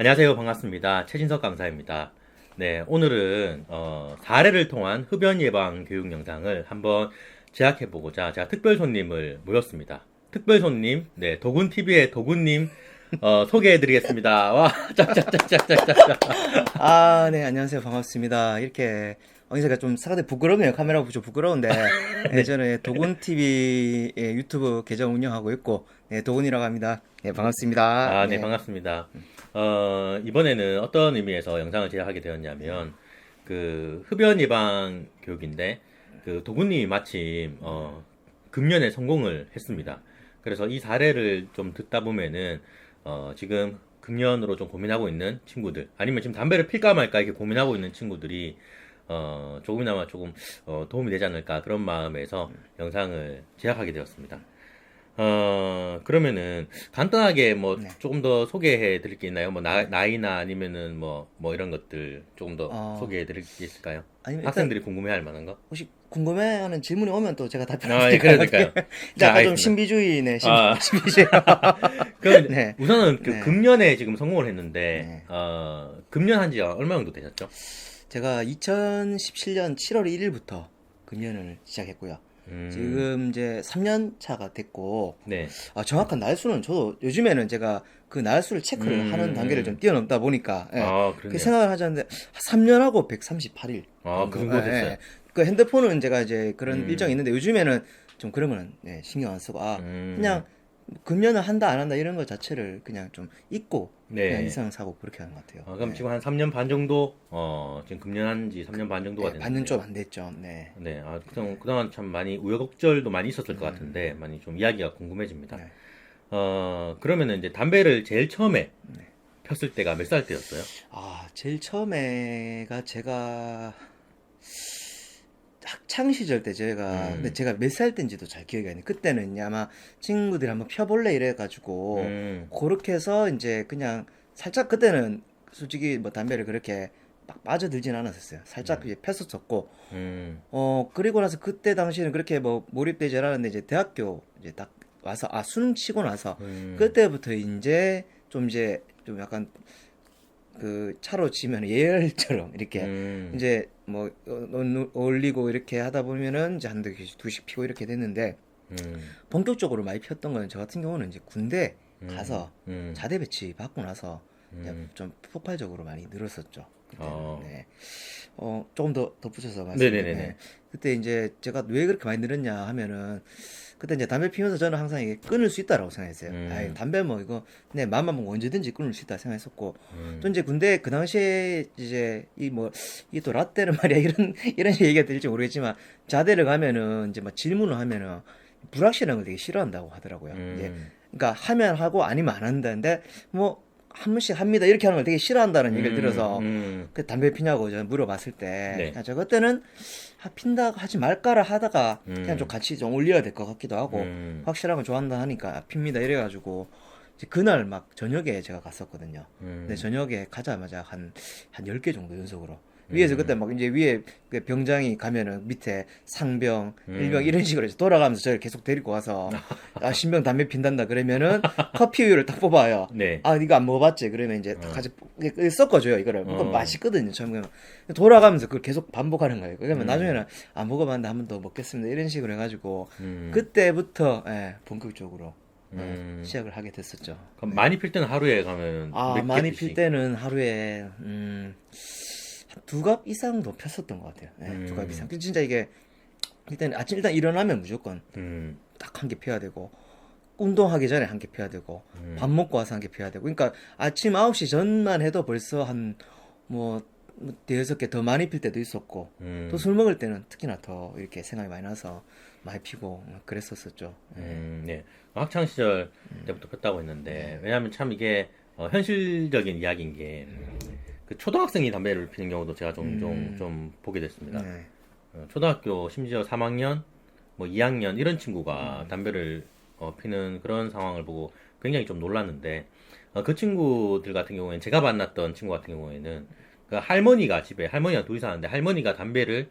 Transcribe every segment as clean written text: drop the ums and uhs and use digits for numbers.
안녕하세요. 반갑습니다. 최진석 강사입니다. 네, 오늘은 사례를 통한 흡연 예방 교육 영상을 한번 제작해보고자 제가 특별 손님을 모였습니다. 특별 손님, 네, 도군TV의 도군님 소개해드리겠습니다. 와, 짝짝짝짝짝짝. 네, 안녕하세요. 반갑습니다. 이렇게, 제가 좀 상당히 부끄럽네요. 카메라 보고 좀 부끄러운데, 네, 저는 도군TV의 유튜브 계정 운영하고 있고, 네, 도군이라고 합니다. 네, 반갑습니다. 네, 반갑습니다. 이번에는 어떤 의미에서 영상을 제작하게 되었냐면, 그 흡연 예방 교육인데, 그 도군님이 마침 금년에 성공을 했습니다. 그래서 이 사례를 좀 듣다 보면은 지금 금년으로 좀 고민하고 있는 친구들, 아니면 지금 담배를 필까 말까 이렇게 고민하고 있는 친구들이 조금이나마 조금 도움이 되지 않을까 그런 마음에서 영상을 제작하게 되었습니다. 그러면은 간단하게 뭐 네. 조금 더 소개해 드릴 게 있나요? 뭐 나이나 아니면은 뭐 이런 것들 조금 더 어, 소개해 드릴 게 있을까요? 아니면 일단, 학생들이 궁금해 할 만한 거? 혹시 궁금해하는 질문이 오면 또 제가 예, 답변드릴까요? 그러니까요. 이제 자, 아까 좀 알겠습니다. 신비주의네, 아, 신비주의. 그럼 네, 우선은 그 네, 금년에 지금 성공을 했는데, 네. 금년 한지 얼마 정도 되셨죠? 제가 2017년 7월 1일부터 금연을 시작했고요. 음, 지금 이제 3년 차가 됐고, 네. 정확한 날수는 저도 요즘에는 제가 그 날수를 체크를 하는 단계를 좀 음, 뛰어넘다 보니까, 예, 그 그렇네요. 생각을 하자는데, 3년하고 138일 그 정도. 정도 됐어요. 그 핸드폰은 제가 이제 그런 일정이 음, 있는데, 요즘에는 좀 그런 거는 예, 신경 안 쓰고, 음, 그냥 금연을 한다, 안 한다 이런 것 자체를 그냥 좀 잊고, 그냥 네. 일상 사고 그렇게 하는 것 같아요. 그럼 예. 지금 한 3년 반 정도, 지금 금년한 지 3년 반 정도가 예, 반년 됐는데, 좀 안 됐죠. 네. 네, 그동안 참 많이 우여곡절도 많이 있었을 것 음, 같은데, 많이 좀 이야기가 궁금해집니다. 네. 그러면은 이제 담배를 제일 처음에 네. 폈을 때가 몇 살 때였어요? 제일 처음에가 제가 학창 시절 때 근데 음, 제가 몇 살 때인지도 잘 기억이 안 나요. 그때는 이제 아마 친구들이 한번 펴볼래 이래가지고, 음, 그렇게 해서 이제 그냥 살짝 그때는 솔직히 뭐 담배를 그렇게 막 빠져들진 않았었어요. 살짝 이제 폈었었고, 음, 그리고 나서 그때 당시에는 그렇게 뭐 몰입되지 않았는데 이제 대학교 이제 딱 와서, 수능 치고 나서, 음, 그때부터 이제 좀 약간 그 차로 치면 예열처럼 이렇게 음, 이제 뭐 올리고 이렇게 하다 보면은 이제 한 두씩 피고 이렇게 됐는데, 음, 본격적으로 많이 폈던 거는 저 같은 경우는 이제 군대 음, 가서 음, 자대 배치 받고 나서 이제 음, 좀 폭발적으로 많이 늘었었죠. 그때는. 어, 네. 조금 더 덧붙여서 말씀드리면, 네네네네. 그때 이제 제가 왜 그렇게 많이 늘었냐 하면은, 그때 이제 담배 피면서 저는 항상 이게 끊을 수 있다라고 생각했어요. 음, 담배 뭐 이거 내 맘만 먹으면 언제든지 끊을 수 있다 생각했었고, 또 음, 이제 군대 그 당시에 이제 이게 또 라떼는 말이야 이런 얘기가 들릴지 모르겠지만, 자대를 가면은 이제 막 질문을 하면은 불확실한 걸 되게 싫어한다고 하더라고요. 이제 음, 그러니까 하면 하고 아니면 안 한다는데, 뭐 한 번씩 합니다 이렇게 하는 걸 되게 싫어한다는 얘기를 들어서, 그 담배 피냐고 제가 물어봤을 때, 네, 그냥 저 그때는 핀다 하지 말까라 하다가 그냥 좀 음, 같이 좀 올려야 될 것 같기도 하고, 음, 확실한 걸 좋아한다 하니까 핍니다 이래가지고 이제 그날 막 저녁에 제가 갔었거든요. 근데 음, 저녁에 가자마자 한 10개 정도 연속으로 위에서, 그때 음, 막 이제 위에 그 병장이 가면은 밑에 상병, 일병 음, 이런 식으로 이제 돌아가면서 저를 계속 데리고 와서, 신병 담배 핀단다 그러면은 커피 우유를 딱 뽑아요. 네, 이거 안 먹어봤지? 그러면 이제 딱 어, 같이 섞어줘요, 이거를. 그거 어, 맛있거든요, 처음에. 돌아가면서 그걸 계속 반복하는 거예요. 그러면 음, 나중에는, 먹어봤는데 한 번 더 먹겠습니다. 이런 식으로 해가지고, 음, 그때부터, 본격적으로, 음. 시작을 하게 됐었죠. 그럼 네. 많이 필 때는 하루에 가면 몇 개 많이 필 피시? 때는 하루에, 한 두 갑 이상도 폈었던 것 같아요. 두 갑 이상. 음, 진짜 이게, 일단 일어나면 무조건 음, 딱 한 개 펴야 되고, 운동하기 전에 한 개 펴야 되고, 밥 음, 먹고 와서 한 개 펴야 되고. 그러니까 아침 9시 전만 해도 벌써 뭐, 대여섯 개 더 많이 필 때도 있었고, 또 음, 술 먹을 때는 특히나 더 이렇게 생각이 많이 나서 많이 피고 그랬었었죠. 예. 네. 학창 시절 때부터 폈다고 했는데, 왜냐하면 참 이게 현실적인 이야기인 게, 그 초등학생이 담배를 피는 경우도 제가 종종 음, 좀 보게 됐습니다. 네. 초등학교 심지어 3학년, 뭐 2학년 이런 친구가 담배를 피는 그런 상황을 보고 굉장히 좀 놀랐는데 그 친구들 같은 경우에는 제가 만났던 친구 같은 경우에는 그 할머니가 집에 할머니가 둘이 사는데 할머니가 담배를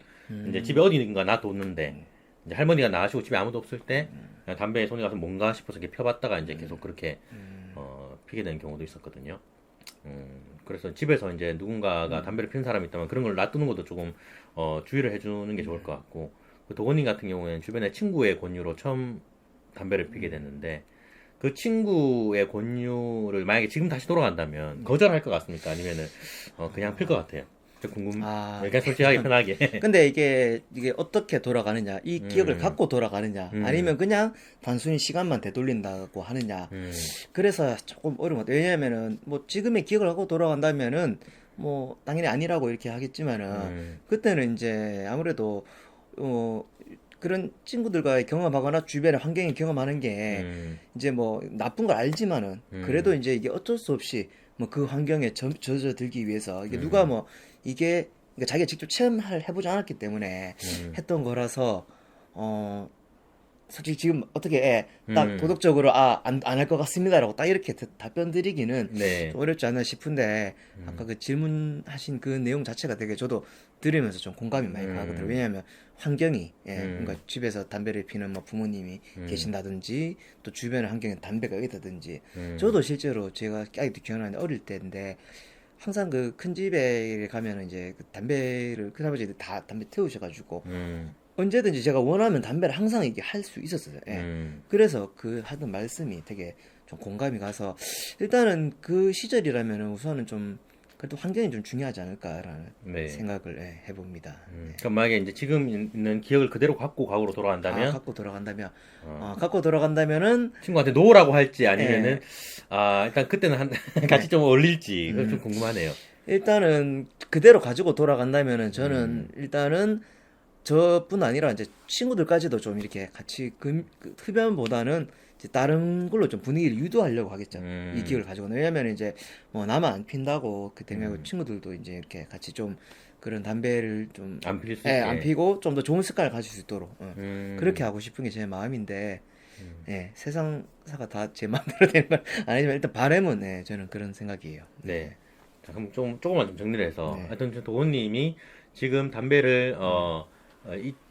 이제 집에 어디인가 놔뒀는데 이제 할머니가 나가시고 집에 아무도 없을 때 그냥 담배에 손이 가서 뭔가 싶어서 이렇게 펴봤다가 이제 계속 그렇게 피게 되는 경우도 있었거든요. 그래서 집에서 이제 누군가가 담배를 피는 사람이 있다면 그런 걸 놔두는 것도 조금 주의를 해주는 게 좋을 것 같고 그 도건님 같은 경우에는 주변에 친구의 권유로 처음 담배를 피게 됐는데 그 친구의 권유를 만약에 지금 다시 돌아간다면 거절할 것 같습니까? 아니면은 그냥 필 것 같아요. 좀 아, 그냥 솔직하게 편하게. 근데 이게 어떻게 돌아가느냐, 이 기억을 갖고 돌아가느냐, 아니면 그냥 단순히 시간만 되돌린다고 하느냐. 음, 그래서 조금 어려운 것 같아요. 왜냐면은 뭐 지금의 기억을 갖고 돌아간다면은 뭐 당연히 아니라고 이렇게 하겠지만은 그때는 이제 아무래도 어 그런 친구들과의 경험하거나 주변의 환경에 경험하는 게 이제 뭐 나쁜 걸 알지만은 그래도 이제 이게 어쩔 수 없이 뭐 그 환경에 젖어들기 위해서 이게 누가 뭐 이게 그러니까 자기가 직접 체험을 해보지 않았기 때문에 했던 거라서 어 솔직히 지금 어떻게 딱 도덕적으로 안 할 것 같습니다라고 딱 이렇게 답변 드리기는 네. 좀 어렵지 않나 싶은데 아까 그 질문하신 그 내용 자체가 되게 저도 들으면서 좀 공감이 많이 가거든요. 왜냐하면 환경이 뭔가 집에서 담배를 피는 뭐 부모님이 계신다든지 또 주변의 환경에 담배가 있다든지 저도 실제로 제가 아직도 기억나는데 어릴 때인데 항상 그 큰 집에 가면은 이제 그 담배를 큰아버지들 다 담배 태우셔가지고 언제든지 제가 원하면 담배를 항상 이게 할 수 있었어요. 예. 그래서 그 하던 말씀이 되게 좀 공감이 가서 일단은 그 시절이라면 우선은 좀 그래도 환경이 좀 중요하지 않을까라는 네. 생각을 해봅니다. 그럼 만약에 이제 지금 있는 기억을 그대로 갖고 과거로 돌아간다면 갖고 돌아간다면 갖고 돌아간다면은 친구한테 놓으라고 할지 아니면은 예. 일단 그때는 같이 좀 어울릴지 그거 좀 궁금하네요. 일단은 그대로 가지고 돌아간다면은 저는 일단은 저뿐 아니라 이제 친구들까지도 좀 이렇게 같이 그 흡연보다는 이제 다른 걸로 좀 분위기를 유도하려고 하겠죠. 이 기회를 가지고는. 왜냐면 이제 뭐 나만 안 핀다고 그 때문에 친구들도 이제 이렇게 같이 좀 그런 담배를 좀 안 필 수 안 있게. 피고 좀 더 좋은 습관을 가질 수 있도록 그렇게 하고 싶은 게 제 마음인데 세상사가 다 제 마음대로 되는 건 아니지만 일단 바람은 저는 그런 생각이에요. 네. 자, 그럼 조금만 좀 정리를 해서 네. 하여튼 도훈님이 지금 담배를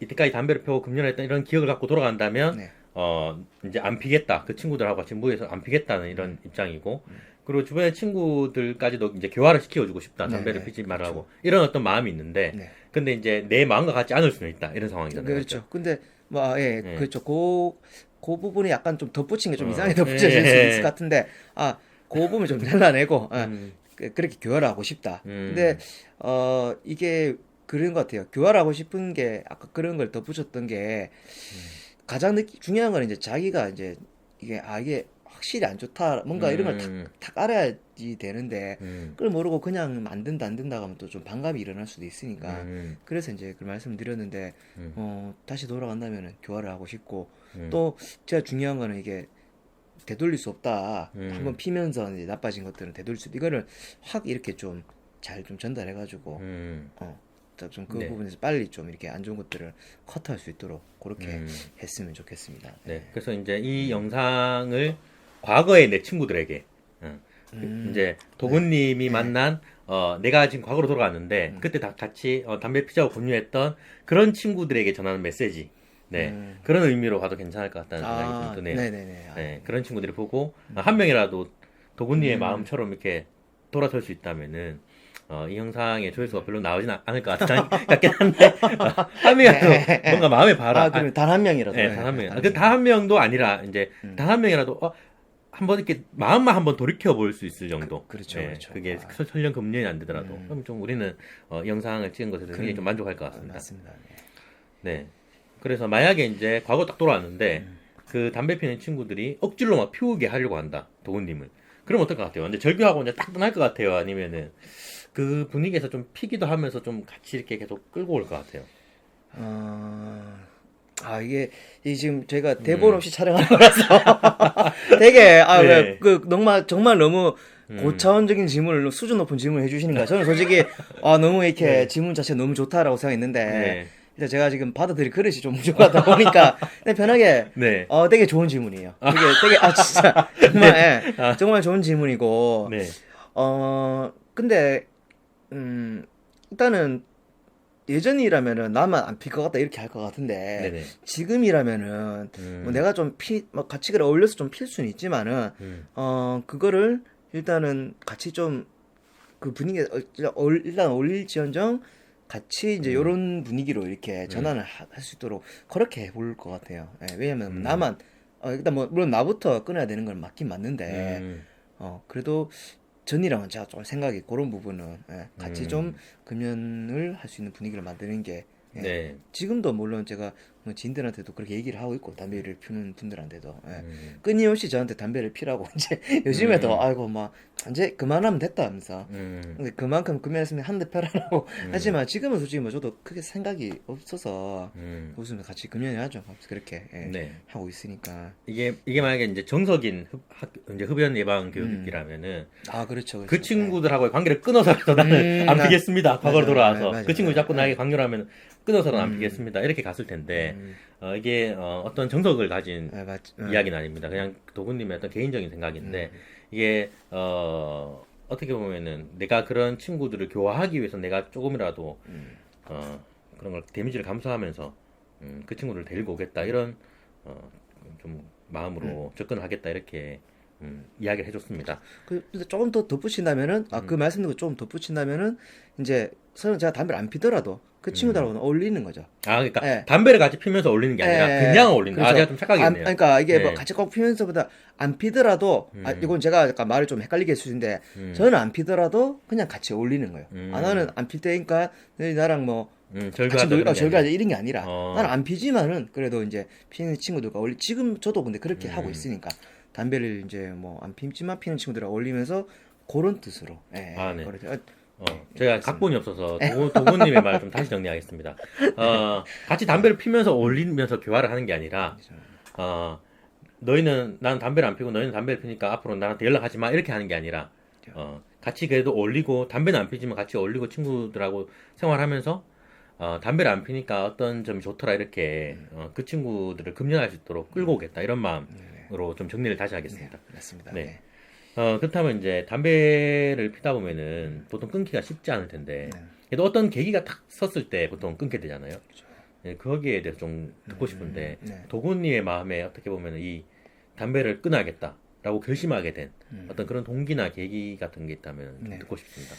이때까지 담배를 펴고 금연했던 이런 기억을 갖고 돌아간다면 네. 이제 안 피겠다. 그 친구들하고 같이 무에서 안 피겠다는 이런 입장이고 그리고 주변의 친구들까지도 이제 교화를 시켜주고 싶다. 네, 담배를 네, 피지 그렇죠. 말라고 이런 어떤 마음이 있는데 네. 근데 이제 내 마음과 같지 않을 수는 있다. 이런 상황이잖아요. 그렇죠. 근데 뭐 네. 그렇죠. 그 부분이 약간 좀 덧붙인 게 좀 이상하게 예. 덧붙여질 수도 있을 것 같은데 그 부분을 좀 잘라내고 그렇게 교화를 하고 싶다. 근데 이게 그런 것 같아요. 교화를 하고 싶은 게 아까 그런 걸 덧붙였던 게 가장 중요한 건 이제 자기가 이제 이게 확실히 안 좋다. 뭔가 이런 걸 탁 알아야지 되는데 그걸 모르고 그냥 안 된다 안 된다 하면 또 좀 반감이 일어날 수도 있으니까 그래서 이제 그 말씀드렸는데 다시 돌아간다면은 교화를 하고 싶고 또 제가 중요한 거는 이게 되돌릴 수 없다. 한번 피면서 이제 나빠진 것들은 되돌릴 수 이거를 확 이렇게 좀 잘 좀 전달해가지고 좀 그 네. 부분에서 빨리 좀 이렇게 안 좋은 것들을 커트할 수 있도록 그렇게 했으면 좋겠습니다. 네. 그래서 이제 이 영상을 과거의 내 친구들에게 이제 도군님이 만난 내가 지금 과거로 돌아갔는데 그때 다 같이 담배 피자고 권유했던 그런 친구들에게 전하는 메시지. 네. 그런 의미로 봐도 괜찮을 것 같다는 생각이 좀 드네요. 네네네. 네. 그런 친구들이 보고 한 명이라도 도군님의 마음처럼 이렇게 돌아설 수 있다면은 이 영상의 조회수가 별로 나오진 않을 것 같긴 한데 한 명이라도 뭔가 마음에 봐라. 그럼 단 한 명이라도. 네, 단 한 명. 단 한 명도 아니라 이제 단 한 명이라도 한번 이렇게 마음만 한번 돌이켜 볼 수 있을 정도. 그렇죠, 네, 그렇죠. 그게 설령 금년이 안 되더라도 그럼 좀 우리는 영상을 찍은 것에 굉장히 좀 만족할 것 같습니다. 맞습니다. 네. 그래서 만약에 이제 과거 딱 돌아왔는데 그 담배 피는 친구들이 억지로 막 피우게 하려고 한다. 도훈님을. 그럼 어떨 것 같아요? 이제 절교하고 이제 딱 떠날 것 같아요? 아니면은 그 분위기에서 좀 피기도 하면서 좀 같이 이렇게 계속 끌고 올 것 같아요? 이게 지금 제가 대본 없이 촬영하는 거라서 되게 네. 정말 너무 고차원적인 질문을 수준 높은 질문을 해주시는 거야. 저는 솔직히 너무 이렇게 질문 자체가 너무 좋다라고 생각했는데 네. 일단 제가 지금 받아들일 그릇이 좀 부족하다 보니까 그냥 편하게 네. 되게 좋은 질문이에요. 되게 진짜 정말 정말 좋은 질문이고 네. 근데 일단은 예전이라면은 나만 안 필 것 같다 이렇게 할 것 같은데 네네. 지금이라면은 뭐 내가 좀 같이 그래 어울려서 좀 필 수는 있지만은 그거를 일단은 같이 좀 그 분위기에 일단 어울릴지언정 같이 이제 요런 분위기로 이렇게 전환을 할 수 있도록 그렇게 해볼 것 같아요. 예, 왜냐면 나만 일단 뭐 물론 나부터 끊어야 되는 건 맞긴 맞는데 음, 그래도 전이랑은 제가 좀 생각이 그런 부분은 같이 좀 음, 금연을 할 수 있는 분위기를 만드는 게 네. 지금도 물론 제가 뭐 지인들한테도 그렇게 얘기를 하고 있고 담배를 피우는 분들한테도 음, 끊임없이 저한테 담배를 피라고 이제 요즘에도 음, 아이고 막 이제 그만하면 됐다 하면서 음, 근데 그만큼 금연했으면 한 대 펴라라고 음, 하지만 지금은 솔직히 뭐 저도 크게 생각이 없어서 음, 무슨 같이 금연해야죠 그렇게 네. 하고 있으니까 이게 만약에 이제 정석인 이제 흡연 예방 음. 교육이라면은 아 그렇죠 그 그렇죠 친구들하고의 관계를 끊어서라도 나는 안 아, 피겠습니다. 과거로 맞아 돌아와서 맞아 그 친구 자꾸 나에게 예. 강요를 하면 끊어서는 안 음, 피겠습니다. 이렇게 갔을 텐데 음, 이게 어떤 정석을 가진 맞, 이야기는 아닙니다. 그냥 도구님의 어떤 개인적인 생각인데 이게 어떻게 보면은 내가 그런 친구들을 교화하기 위해서 내가 조금이라도 어, 그런 걸 데미지를 감수하면서 그 친구를 데리고 오겠다 이런 어, 좀 마음으로 접근을 하겠다 이렇게 이야기를 해줬습니다. 근데 조금 더 덧붙인다면은 그 말씀 듣고 좀 덧붙인다면은 이제 저는 제가 담배를 안 피더라도 그 음. 친구들하고는 어울리는 거죠. 아, 그러니까 예, 담배를 같이 피면서 어울리는 게 아니라 그냥 어울린다. 아, 그렇죠. 제가 좀 착각했네요. 그러니까 이게 뭐 네, 같이 꼭 피면서보다 안 피더라도, 음, 이건 제가 약간 말을 좀 헷갈리게 했을 수있는데 음, 저는 안 피더라도 그냥 같이 어울리는 거예요. 나는 음, 안 필 때니까 너희 나랑 뭐 같이 절교하자 그런 게 아니라. 절교하자 이런 게 아니라 나는 어, 안 피지만은 그래도 이제 피는 친구들과 지금 저도 근데 그렇게 하고 음, 있으니까 담배를 이제 뭐 안 피지만 피는 친구들과 어울리면서 그런 뜻으로, 아, 네. 그렇죠. 제가 맞습니다. 각본이 없어서 도구님의 말 좀 다시 정리하겠습니다. 같이 담배를 피면서 어울리면서 교화를 하는 게 아니라, 어, 나는 담배를 안 피고 너희는 담배를 피니까 앞으로 나한테 연락하지 마. 이렇게 하는 게 아니라, 같이 그래도 어울리고, 담배는 안 피지만 같이 어울리고 친구들하고 생활하면서, 담배를 안 피니까 어떤 점이 좋더라. 이렇게, 그 친구들을 금연할 수 있도록 끌고 오겠다. 이런 마음으로 좀 정리를 다시 네, 하겠습니다. 맞습니다. 네. 네. 그렇다면 이제 담배를 피다 보면은 보통 끊기가 쉽지 않을 텐데, 그래도 어떤 계기가 탁 섰을 때 보통 끊게 되잖아요. 네, 거기에 대해서 좀 듣고 싶은데, 네. 도구님의 마음에 어떻게 보면 이 담배를 끊어야겠다라고 결심하게 된 어떤 그런 동기나 계기 같은 게 있다면 좀 네. 듣고 싶습니다.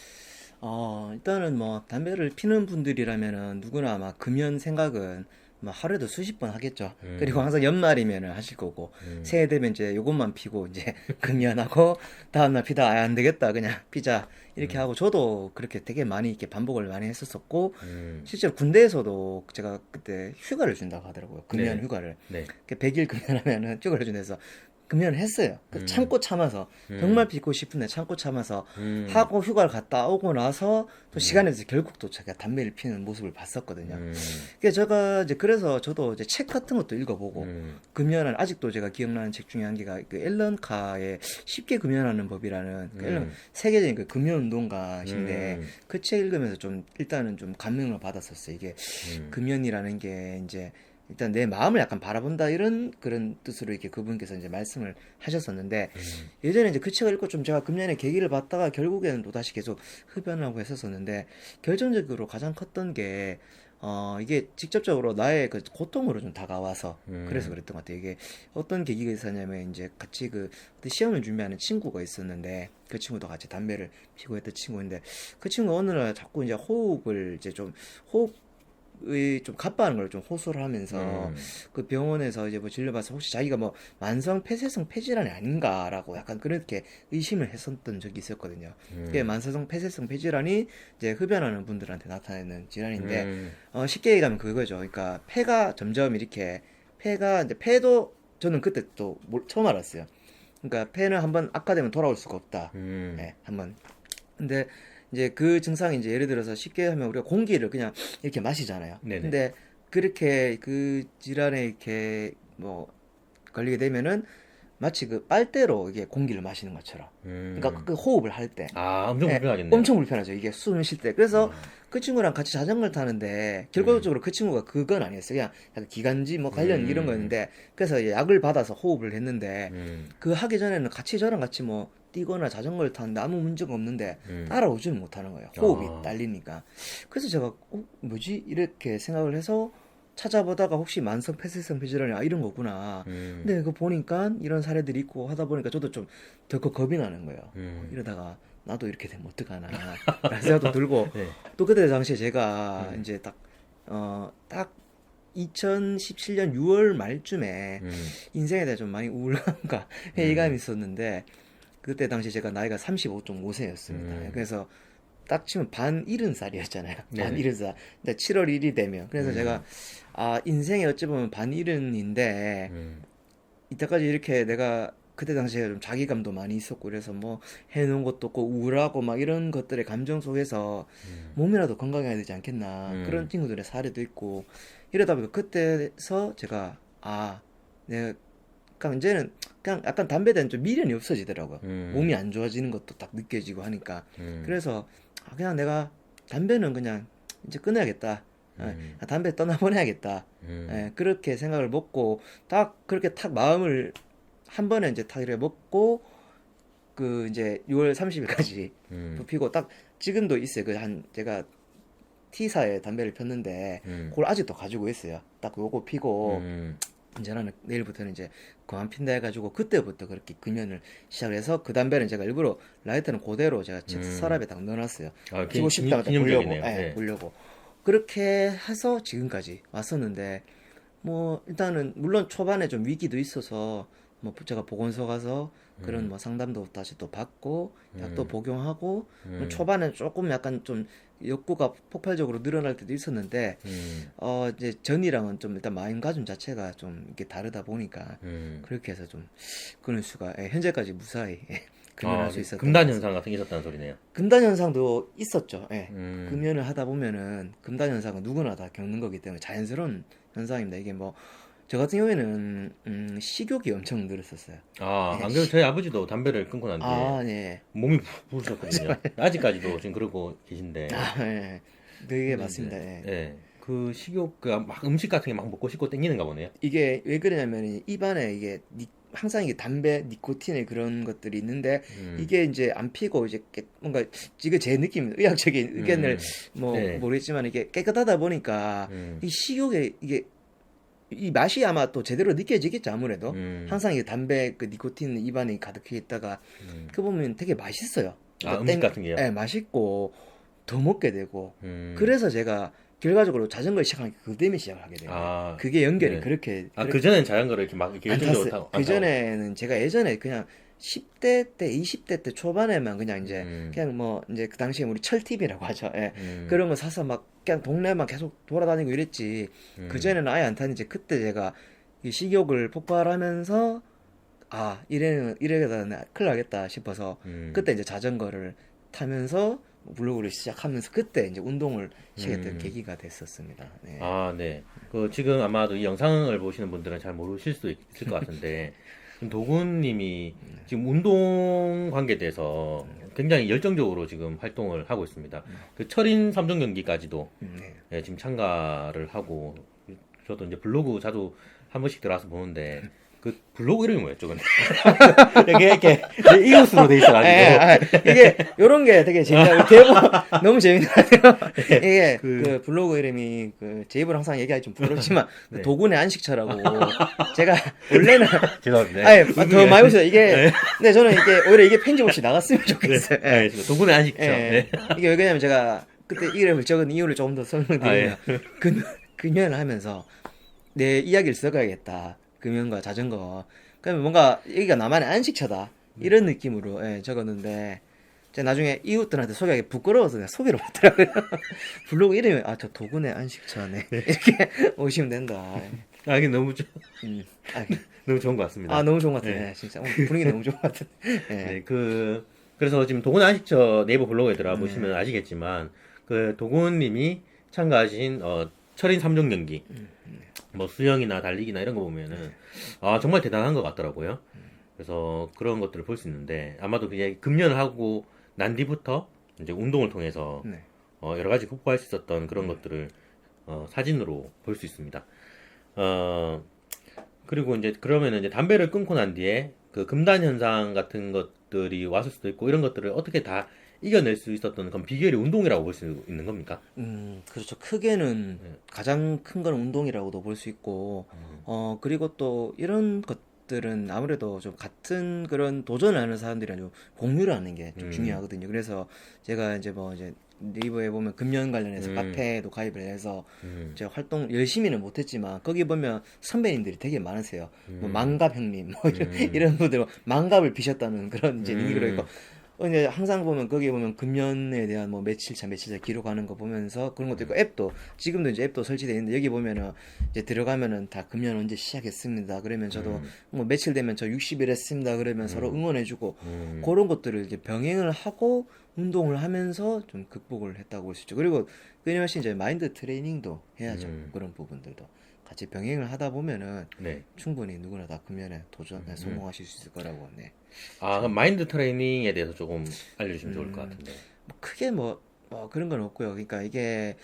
일단은 뭐 담배를 피는 분들이라면은 누구나 아마 금연 생각은 뭐 하루에도 수십 번 하겠죠. 그리고 항상 연말이면은 하실 거고 새해 되면 이제 요것만 피고 이제 금연하고 다음날 피다 안 되겠다 그냥 피자 이렇게 하고 저도 그렇게 되게 많이 이렇게 반복을 많이 했었었고 음, 실제로 군대에서도 제가 그때 휴가를 준다고 하더라고요. 금연 네, 휴가를. 네, 100일 금연하면은 휴가를 준대서 금연을 했어요. 참고 참아서 음, 정말 피고 싶은데 참고 참아서 음, 하고 휴가를 갔다 오고 나서 또 음, 시간이 돼서 결국 또 제가 담배를 피는 모습을 봤었거든요. 음, 그래서 제가 이제 그래서 저도 이제 책 같은 것도 읽어보고 음, 금연을 아직도 제가 기억나는 책 중에 한 개가 그 앨런 카의 쉽게 금연하는 법이라는 그 앨런 음, 세계적인 그 금연 운동가신데 음, 그 책 읽으면서 좀 일단은 좀 감명을 받았었어요. 이게 음, 금연이라는 게 이제 일단 내 마음을 약간 바라본다 이런 그런 뜻으로 이렇게 그분께서 이제 말씀을 하셨었는데 예전에 이제 그 책을 읽고 좀 제가 금년에 계기를 받다가 결국에는 또 다시 계속 흡연하고 했었었는데 결정적으로 가장 컸던 게 이게 직접적으로 나의 그 고통으로 좀 다가와서 그래서 그랬던 것 같아요. 이게 어떤 계기가 있었냐면 이제 같이 그 어떤 시험을 준비하는 친구가 있었는데 그 친구도 같이 담배를 피고 했던 친구인데 그 친구 어느 날 자꾸 이제 호흡을 이제 좀 호흡 좀 가빠른 걸 좀 호소를 하면서 음, 그 병원에서 이제 뭐 진료받아서 혹시 자기가 뭐 만성 폐쇄성 폐질환이 아닌가라고 약간 그렇게 의심을 했었던 적이 있었거든요. 그게 만성 폐쇄성 폐질환이 이제 흡연하는 분들한테 나타나는 질환인데 음, 쉽게 얘기하면 그거죠. 그러니까 폐가 점점 이렇게 폐가 이제 폐도 저는 그때 또 처음 알았어요. 그러니까 폐는 한번 악화되면 돌아올 수가 없다. 음, 예, 한번 근데 이제 그 증상이 이제 예를 들어서 쉽게 하면 우리가 공기를 그냥 이렇게 마시잖아요. 네네, 근데 그렇게 그 질환에 이렇게 뭐 걸리게 되면은 마치 그 빨대로 이게 공기를 마시는 것처럼. 그러니까 그 호흡을 할 때. 엄청 예, 불편하겠네요. 엄청 불편하죠. 이게 숨을 쉴 때. 그래서 아, 그 친구랑 같이 자전거를 타는데 결과적으로 그 친구가 그건 아니었어요. 그냥 약간 기관지 뭐 관련 이런 음, 거였는데 그래서 약을 받아서 호흡을 했는데 음, 그 하기 전에는 같이 저랑 같이 뭐 뛰거나 자전거를 타는데 아무 문제가 없는데 음, 따라오지는 못하는 거예요. 호흡이 아, 딸리니까. 그래서 제가 뭐지? 이렇게 생각을 해서 찾아보다가 혹시 만성 폐쇄성 폐질환이 이런 거구나. 근데 그거 보니까 이런 사례들이 있고 하다 보니까 저도 좀 덜컥 겁이 나는 거예요. 이러다가 나도 이렇게 되면 어떡하나 라는 생각도 들고 네. 또 그때 당시에 제가 이제 딱 2017년 6월 말쯤에 인생에 대해 좀 많이 우울감과 회의감이 있었는데 그때 당시 제가 나이가 35.5세였습니다. 그래서 딱 치면 반 70살이었잖아요. 반 네네. 70살. 근데 7월 1일이 되면. 그래서 제가, 인생이 어찌 보면 반 70인데, 이때까지 이렇게 내가 그때 당시에 좀 자기감도 많이 있었고, 그래서 뭐 해놓은 것도 없고, 우울하고 막 이런 것들의 감정 속에서 몸이라도 건강해야 되지 않겠나. 그런 친구들의 사례도 있고, 이러다 보니까 그때서 제가, 내가, 그러니까 이제는 그냥 약간 담배에 대한 좀 미련이 없어지더라고요. 몸이 안 좋아지는 것도 딱 느껴지고 하니까. 그래서 그냥 내가 담배는 그냥 이제 끊어야겠다. 담배 떠나보내야겠다. 그렇게 생각을 먹고 딱 그렇게 탁 마음을 한 번에 이제 탁 이렇게 먹고 그 이제 6월 30일까지 피고 딱 지금도 있어요. 그 한 제가 T사에 담배를 폈는데 그걸 아직도 가지고 있어요. 딱 요거 피고 이제 나는 내일부터는 이제 그만 핀다 해가지고 그때부터 그렇게 금연을 시작해서 그 담배는 제가 일부러 라이터는 그대로 제가 서랍에 딱 넣어놨어요. 피고 싶다가 딱 보려고, 기념적이네요. 네. 보려고 그렇게 해서 지금까지 왔었는데 뭐 일단은 물론 초반에 좀 위기도 있어서 뭐 제가 보건소 가서 그런 뭐 상담도 다시 또 받고 약도 복용하고 뭐 초반에 조금 약간 좀 욕구가 폭발적으로 늘어날 때도 있었는데 이제 전이랑은 좀 일단 마음가짐 자체가 좀 이렇게 다르다 보니까 그렇게 해서 좀 끊을 수가 현재까지 무사히 금연할 수 있었던 금단 것 현상 같은 게 있었다는 소리네요. 금단 현상도 있었죠. 금연을 하다 보면은 금단 현상은 누구나 다 겪는 거기 때문에 자연스러운 현상입니다. 이게 뭐 저 같은 경우에는 식욕이 엄청 늘었었어요. 안 그래도 저희 아버지도 담배를 끊고 난 뒤에 네. 몸이 부으셨거든요. 아직까지도 지금 그러고 계신데. 네. 그게 맞습니다. 예. 그 식욕, 막 음식 같은 게 막 먹고 싶고 땡기는가 보네요. 이게 왜 그러냐면 입안에 이게 항상 이게 담배, 니코틴의 그런 것들이 있는데 이게 이제 안 피고 이제 뭔가 이게 제 느낌, 의학적인 의견을 뭐 네. 모르겠지만 이게 깨끗하다 보니까 이 식욕에 이게 이 맛이 아마 또 제대로 느껴지겠죠 아무래도 항상 이게 담배 그 니코틴 입안에 가득해 있다가 그 보면 되게 맛있어요. 음식 같은 게요? 네, 맛있고 더 먹게 되고 그래서 제가 결과적으로 자전거를 시작한 게 그 때문에 시작을 하게 돼요. 그게 연결이 네. 그렇게 그전엔 자전거를 이렇게 막 이렇게 안 열정적으로 탔어요. 타고. 그 전에는 제가 예전에 그냥 10대 때, 20대 때 초반에만 그냥 이제 그냥 뭐 이제 그 당시에 우리 철TV라고 하죠. 그런 거 사서 막 그냥 동네만 계속 돌아다니고 이랬지. 그 전에는 아예 안 탔는지 그때 제가 이 식욕을 폭발하면서 이래다 큰일 나겠다 싶어서 그때 이제 자전거를 타면서 블로그를 시작하면서 그때 이제 운동을 시작했던 계기가 됐었습니다. 네. 네. 지금 아마도 이 영상을 보시는 분들은 잘 모르실 수도 있을 것 같은데, 도군님이 지금 운동 관계에 대해서 굉장히 열정적으로 지금 활동을 하고 있습니다. 그 철인 3종 경기까지도 예, 지금 참가를 하고, 저도 이제 블로그 자주 한 번씩 들어와서 보는데, 그 블로그 이름이 뭐였죠, 근데? 이렇게 이웃으로 돼 있어가지고. 이게 요런 게 되게 재밌다. 대본 너무 재밌는 것 같아요. 이게 그 블로그 이름이 제 입으로 항상 얘기하기 좀 부끄럽지만 네. 도군의 안식처라고 제가 원래는 죄송합니다. 더 많이 보세요. 이게 근데 저는 이게 오히려 이게 편집 없이 나갔으면 좋겠어요. 네, 도군의 안식처. 네. 이게 왜 그러냐면 제가 그때 이름을 적은 이유를 조금 더 설명드리면 금연을 하면서 내 이야기를 써가야겠다. 금연과 자전거. 그러면 뭔가 여기가 나만의 안식처다. 이런 느낌으로 적었는데 제가 나중에 이웃들한테 소개하기 부끄러워서 내가 소개를 못하더라고요. 블로그 이름이 저 도군의 안식처네. 이렇게 오시면 된다. 이게 너무 너무 좋은 것 같습니다. 너무 좋은 것 같아요. 진짜 오늘 분위기 너무 좋은 것 같아요. 네, 그래서 지금 도군 안식처 네이버 블로그에 들어가 보시면 아시겠지만 그 도군님이 참가하신 철인 3종 경기 뭐 수영이나 달리기나 이런 거 보면은 정말 대단한 것 같더라고요. 그래서 그런 것들을 볼 수 있는데 아마도 그냥 금연을 하고 난 뒤부터 이제 운동을 통해서 여러 가지 극복할 수 있었던 그런 것들을 사진으로 볼 수 있습니다. 그리고 이제 그러면은 이제 담배를 끊고 난 뒤에 그 금단 현상 같은 것들이 왔을 수도 있고 이런 것들을 어떻게 다 이겨낼 수 있었던 그런 비결이 운동이라고 볼 수 있는 겁니까? 그렇죠. 크게는 네. 가장 큰 건 운동이라고도 볼 수 있고, 그리고 또 이런 것들은 아무래도 좀 같은 그런 도전을 하는 사람들이랑 좀 공유를 하는 게 좀 중요하거든요. 그래서 제가 이제 뭐 이제 네이버에 보면 금연 관련해서 카페에도 가입을 해서 제가 활동 열심히는 못했지만 거기 보면 선배님들이 되게 많으세요. 뭐 망갑 형님, 뭐 이런 분들 망갑을 피셨다는 그런 이제 닉으로 있고 이제 항상 보면 거기에 보면 금연에 대한 뭐 며칠차 기록하는 거 보면서 그런 것도 있고 앱도 지금도 이제 앱도 설치되어 있는데 여기 보면은 이제 들어가면은 다 금연 언제 시작했습니다. 그러면 저도 뭐 며칠 되면 저 60일 했습니다. 그러면 서로 응원해주고 그런 것들을 이제 병행을 하고 운동을 하면서 좀 극복을 했다고 볼 수 있죠. 그리고 끊임없이 이제 마인드 트레이닝도 해야죠. 그런 부분들도 같이 병행을 하다 보면은 네. 충분히 누구나 다 금연에 도전에 성공하실 수 있을 거라고. 네. 아, 그럼 마인드 트레이닝에 대해서 조금 알려주시면 좋을 것 같은데. 뭐 크게 뭐 그런 건 없고요. 그러니까 이게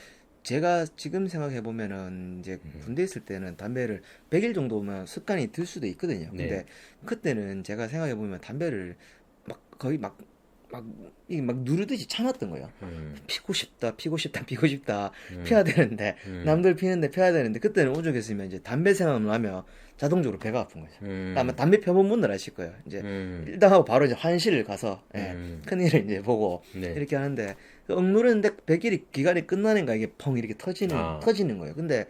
제가 지금 생각해 보면은 이제 군대 있을 때는 담배를 100일 정도면 습관이 들 수도 있거든요. 네. 근데 그때는 제가 생각해 보면 담배를 막 거의 이게 막 누르듯이 참았던 거예요. 피고 싶다, 피고 싶다, 피고 싶다, 피워야 되는데, 남들 피는데 피워야 되는데, 그때는 오죽했으면 이제 담배 생각나면 자동적으로 배가 아픈 거죠. 아마 담배 펴본 분들 아실 거예요. 이제 일당 하고 바로 이제 환실을 가서, 큰일을 이제 보고, 네. 이렇게 하는데, 그 억누르는데 100일이 기간이 끝나는가 이게 펑 이렇게 아. 터지는 거예요. 근데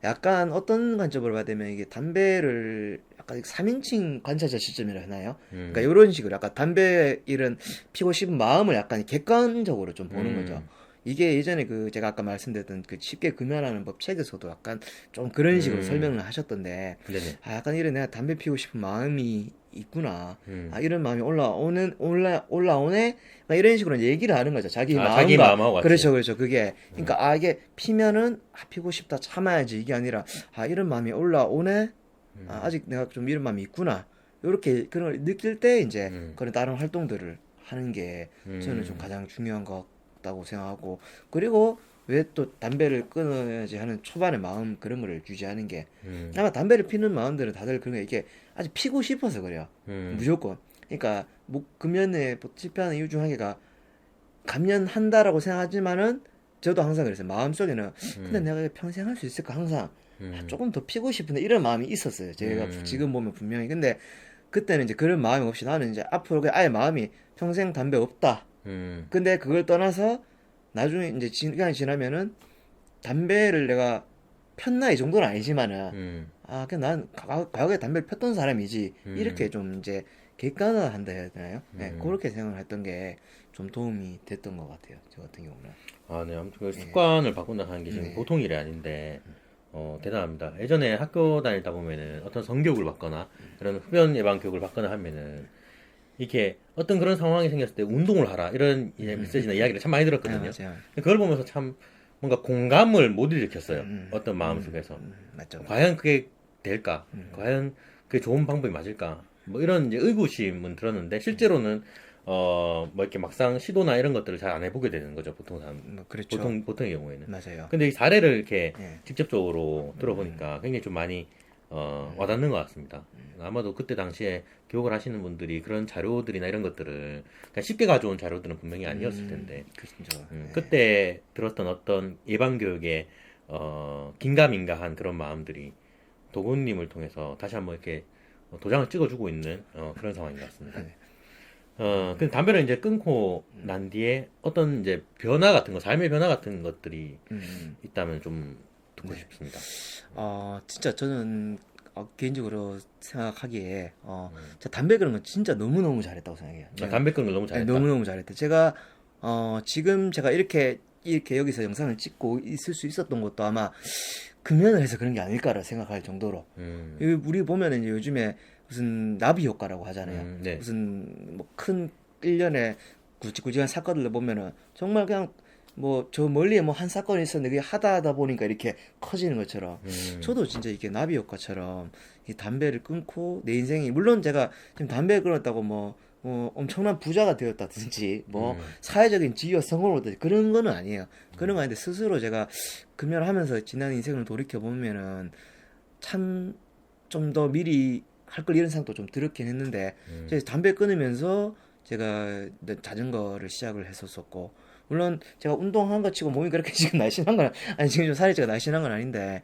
약간 어떤 관점으로 봐야 되면 이게 담배를 약간 3인칭 관찰자 시점이라 하나요? 그러니까 이런 식으로 약간 담배 일은 피고 싶은 마음을 약간 객관적으로 좀 보는 거죠. 이게 예전에 그 제가 아까 말씀드렸던 그 쉽게 금연하는 법 책에서도 약간 좀 그런 식으로 설명을 하셨던데 네네. 아 약간 이런 내가 담배 피우고 싶은 마음이 있구나. 아 이런 마음이 올라오네. 막 이런 식으로 이제 얘기를 하는 거죠. 자기 아, 마음과 자기 마음하고 같이. 그렇죠. 그게 그러니까 아 이게 피면은 아 피고 싶다 참아야지 이게 아니라 아 이런 마음이 올라오네. 아, 아직 내가 좀 이런 마음이 있구나. 이렇게 그런 걸 느낄 때 이제 그런 다른 활동들을 하는 게 저는 좀 가장 중요한 것 같다고 생각하고 그리고 왜 또 담배를 끊어야지 하는 초반의 마음 그런 거를 유지하는 게 아마 담배를 피는 마음들은 다들 그런 게 이게 아직 피고 싶어서 그래요. 무조건. 그러니까 금연에 실패하는 이유 중 한 개가 감연한다라고 생각하지만은 저도 항상 그랬어요. 마음속에는 근데 내가 평생 할 수 있을까 항상 아, 조금 더 피고 싶은데 이런 마음이 있었어요. 제가 지금 보면 분명히. 근데 그때는 이제 그런 마음이 없이 나는 이제 앞으로 그냥 아예 마음이 평생 담배 없다. 근데 그걸 떠나서 나중에 이제 시간이 지나면은 담배를 내가 폈나 이 정도는 아니지만은 아 그냥 난 과거에 담배를 폈던 사람이지 이렇게 좀 이제 객관화한다 해야 되나요? 네, 그렇게 생각을 했던 게 좀 도움이 됐던 것 같아요. 저 같은 경우는. 아, 네. 아무튼 그 습관을 바꾼다 하는 게 지금 보통 일이 아닌데, 대단합니다. 예전에 학교 다니다 보면은 어떤 성교육을 받거나, 그런 흡연 예방 교육을 받거나 하면은, 이렇게 어떤 그런 상황이 생겼을 때 운동을 하라. 이런 이제 메시지나 이야기를 참 많이 네, 들었거든요. 맞아요. 근데 그걸 보면서 참 뭔가 공감을 못 일으켰어요. 어떤 마음속에서. 맞죠. 과연 그게 될까? 과연 그게 좋은 방법이 맞을까? 뭐 이런 이제 의구심은 들었는데, 실제로는 뭐 이렇게 막상 시도나 이런 것들을 잘 안 해보게 되는 거죠, 보통 사람. 뭐 그렇죠. 보통의 경우에는. 맞아요. 근데 이 사례를 이렇게 예. 직접적으로 들어보니까 굉장히 좀 많이 와닿는 것 같습니다. 아마도 그때 당시에 교육을 하시는 분들이 그런 자료들이나 이런 것들을 그냥 쉽게 가져온 자료들은 분명히 아니었을 텐데, 그렇죠. 그때 들었던 어떤 예방교육의 긴가민가한 그런 마음들이 도군님을 통해서 다시 한번 이렇게 도장을 찍어주고 있는 그런 상황인 것 같습니다. 네. 근데 담배를 이제 끊고 난 뒤에 어떤 이제 변화 같은 거, 삶의 변화 같은 것들이 있다면 좀 듣고 싶습니다. 진짜 저는 개인적으로 생각하기에 진짜 담배 끊은 건 진짜 너무너무 잘했다고 생각해요. 담배 끊는 걸 너무 네, 잘했다. 너무너무 잘했다. 제가 지금 제가 이렇게 여기서 영상을 찍고 있을 수 있었던 것도 아마 금연을 해서 그런 게 아닐까라 생각할 정도로 우리 보면은 이제 요즘에 무슨 나비 효과라고 하잖아요. 네. 무슨 뭐 큰 일련의 굵직굵직한 사건들을 보면은 정말 그냥 뭐 저 멀리에 뭐 한 사건이 있었는데 그게 하다 보니까 이렇게 커지는 것처럼 저도 진짜 이게 나비 효과처럼 이 담배를 끊고 내 인생이 물론 제가 지금 담배를 끊었다고 뭐 엄청난 부자가 되었다든지 뭐 사회적인 지위와 성공을 얻었지 그런 거는 아니에요. 그런 거 아닌데 스스로 제가 금연하면서 지난 인생을 돌이켜 보면은 참 좀 더 미리 할 걸 이런 생각도 좀 들었긴 했는데 이제 담배 끊으면서 제가 자전거를 시작을 했었었고, 물론 제가 운동한 거 치고 몸이 그렇게 지금 날씬한 건 아니, 지금 좀 살이 찌가 날씬한 건 아닌데,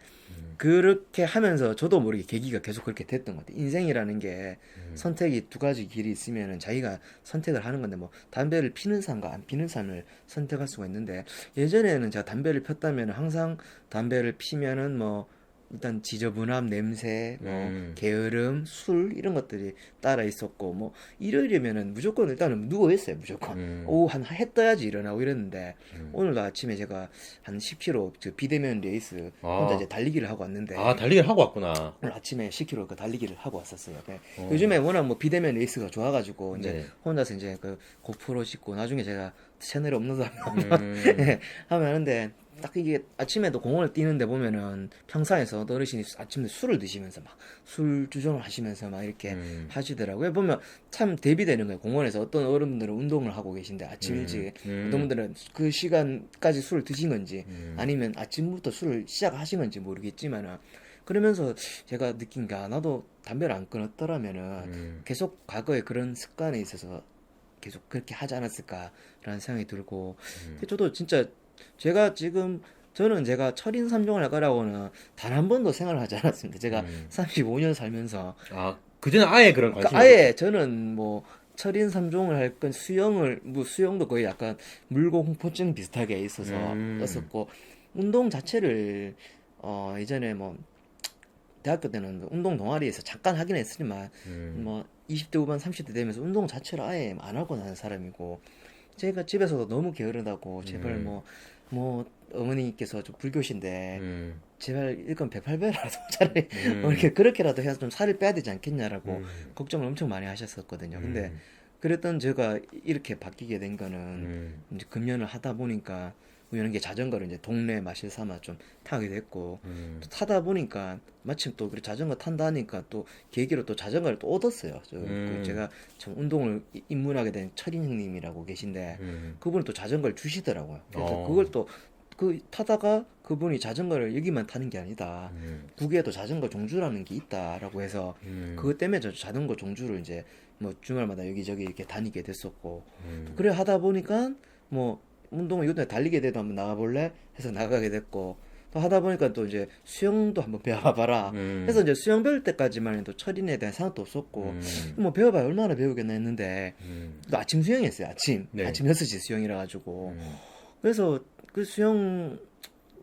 그렇게 하면서 저도 모르게 계기가 계속 그렇게 됐던 것 같아요. 인생이라는 게 선택이 두 가지 길이 있으면은 자기가 선택을 하는 건데, 뭐 담배를 피는 삶과 안 피는 삶을 선택할 수가 있는데, 예전에는 제가 담배를 폈다면 항상 담배를 피면은 뭐 일단 지저분함, 냄새, 뭐 게으름, 술 이런 것들이 따라 있었고, 뭐 일요일이면은 무조건 일단은 누워 있어요. 무조건 오후 한 해 떠야지 일어나고 이랬는데, 오늘도 아침에 제가 한 10km 그 비대면 레이스 혼자 이제 달리기를 하고 왔는데, 아, 달리기를 하고 왔구나. 오늘 아침에 10km 그 달리기를 하고 왔었어요. 어. 요즘에 워낙 뭐 비대면 레이스가 좋아가지고 이제 네. 혼자서 이제 그 고프로 찍고 나중에 제가 채널에 업로드하면 음. 하면 하는데, 딱 이게 아침에도 공원을 뛰는데 보면은 평상에서 어르신이 아침에 술을 드시면서 막 술 주정을 하시면서 막 이렇게 하시더라고요. 보면 참 대비되는 거예요. 공원에서 어떤 어른분들은 운동을 하고 계신데 아침 일찍, 어떤 분들은 그 시간까지 술을 드신 건지 아니면 아침부터 술을 시작하신 건지 모르겠지만은, 그러면서 제가 느낀 게, 아, 나도 담배를 안 끊었더라면은 계속 과거에 그런 습관에 있어서 계속 그렇게 하지 않았을까라는 생각이 들고, 근데 저도 진짜 제가 지금 저는 제가 철인 3종을 할 거라고는 단 한 번도 생각을 하지 않았습니다. 제가 35년 살면서, 아, 그전에 아예 그런 관심이 그러니까 아예 저는 뭐 철인 3종을 할 건 수영을, 뭐 수영도 거의 약간 물고 공포증 비슷하게 있어서 였었고, 운동 자체를 예전에 뭐 대학교 때는 운동 동아리에서 잠깐 하긴 했으지만 뭐 20대 후반 30대 되면서 운동 자체를 아예 안 하고 나는 사람이고, 제가 집에서도 너무 게으르다고 제발 뭐 어머니께서 좀 불교신데 제발 일건 108배라도 차라리 뭐 이렇게 그렇게라도 해서 좀 살을 빼야 되지 않겠냐라고 걱정을 엄청 많이 하셨었거든요. 근데 그랬던 제가 이렇게 바뀌게 된 거는 이제 금연을 하다 보니까, 이런 게 자전거를 이제 동네 마실 삼아 좀 타게 됐고, 또 타다 보니까 마침 또 그래 자전거 탄다니까 또 계기로 또 자전거를 또 얻었어요. 그 제가 참 운동을 입문하게 된 철인 형님이라고 계신데, 그분이 또 자전거를 주시더라고요. 그래서 그걸 또 그 타다가 그분이 자전거를 여기만 타는 게 아니다, 국외에도 자전거 종주라는 게 있다라고 해서 그것 때문에 저 자전거 종주를 이제 뭐 주말마다 여기저기 이렇게 다니게 됐었고, 또 그래 하다 보니까 뭐 운동을 요즘에 달리게 돼도 한번 나가볼래 해서 나가게 됐고, 또 하다 보니까 또 이제 수영도 한번 배워봐라 해서 이제 수영 배울 때까지만 해도 철인에 대한 생각도 없었고, 뭐 배워봐야 얼마나 배우겠나 했는데, 또 아침 수영했어요. 아침 네. 6시 수영이라 가지고, 그래서 그 수영